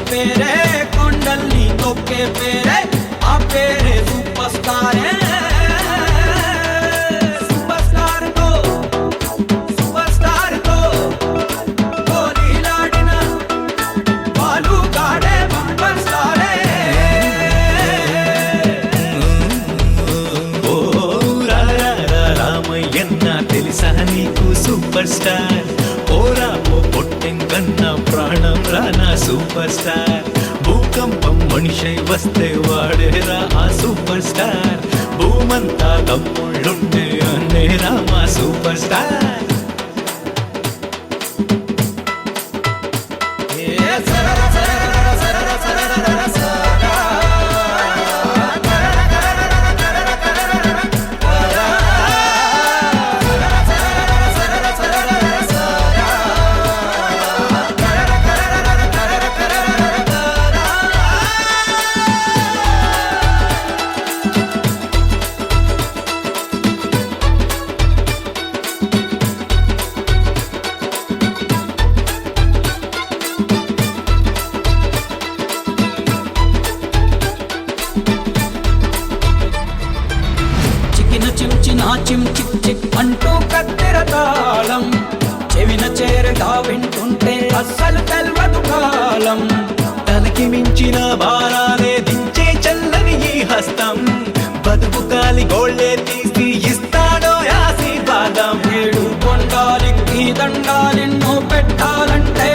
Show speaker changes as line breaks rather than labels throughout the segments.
పేరే కొండల్ని తొక్కే పేరే ఆ పేరే సూపర్ స్టార్ తో గోలీలాడిన బాలుగాడే బంపర్ స్టారే
ఓ రామయ్యన్న తెలుసా నీకు సూపర్ స్టార్ ఓరా ఓ పొట్టెంకన్నా ప్రాణం రానా సూపర్ స్టార్ భూకంపం మనిషై వస్తే వాడేరా ఆ సూపర్ స్టార్ భూమంతా తమ్ముళ్ళుండే అన్నే రామా సూపర్ స్టార్
చిమ్ చిక్ చిక్ అంటూ కత్తెర తాళం చెవిన చేరగా వింటుంటే అస్సలు తెల్వదు కాలం
తనకి మించిన భారాలే దించే చల్లని ఈ హస్తం బతుకు కాలి గోళ్ళే తీసి ఇస్తాడో ఆశీర్వాదం
ఏడు కొండాలికి దండాలెన్నో పెట్టాలంటే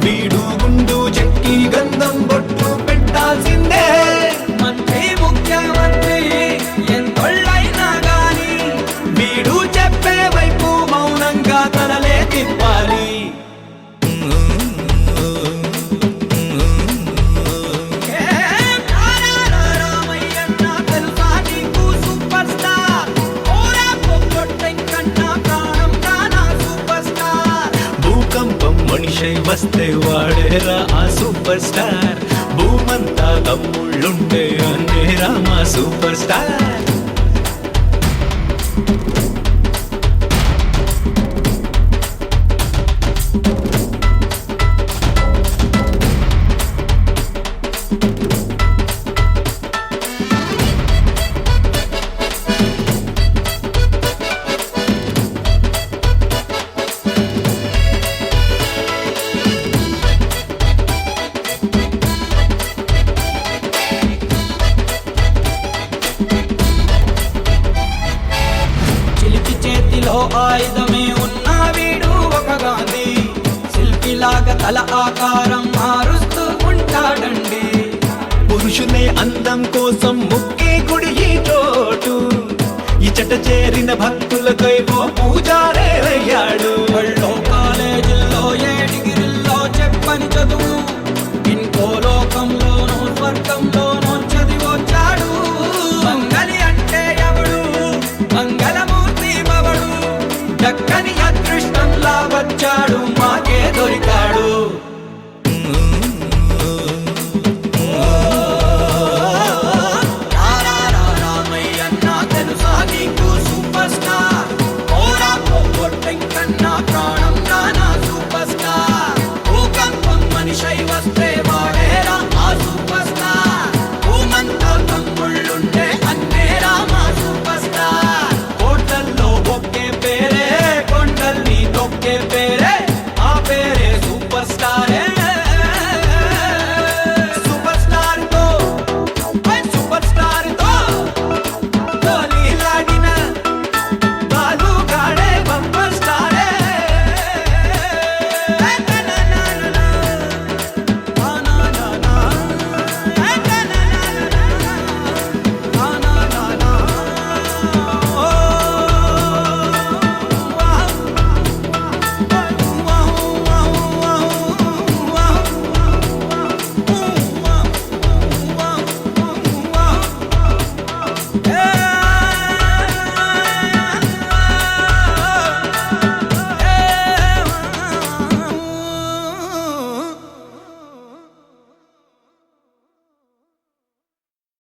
వీడు గుండు చెక్కి గంధం బొట్టు పెట్టాల్సిందే
మంత్రి ముఖ్యమంత్రి ఎంతొళ్ళైనా గాని
వీడు చెప్పే వైపు మౌనంగా తనలే తిప్పాలి
రామయ్యన్న తెలుసా నీకు సూపర్ స్టార్ ఓరా పొట్టెంకన్నా ప్రాణం రానా సూపర్ స్టార్
భూకంపం మనిషై వస్తే వాడేరా ఆ సూపర్ స్టార్ భూమంతా తమ్ముళ్ళుండే అన్నే రామా సూపర్ స్టార్
చిలిపి చేతిలో ఆయుధమే ఉన్న వీడు ఒక గాంధీ శిల్పిలాగా తల ఆకారం మారుస్తూ ఉంటాడండి
పురుషునే అందం కోసం ముక్కే గుడి ఈ చోటు ఇచట చేరిన భక్తులకై ఓ పూజారే అయ్యాడు
బళ్ళో కాలేజీల్లో ఏ డిగ్రీల్లో చెప్పని చదువు ఇంకో లోకంలోనూ స్వర్గంలోనూ చదివొచ్చాడు మంగళి అంటే ఎవడు మంగళమూర్తి మవడు దక్కని అదృష్టంలా వచ్చాడు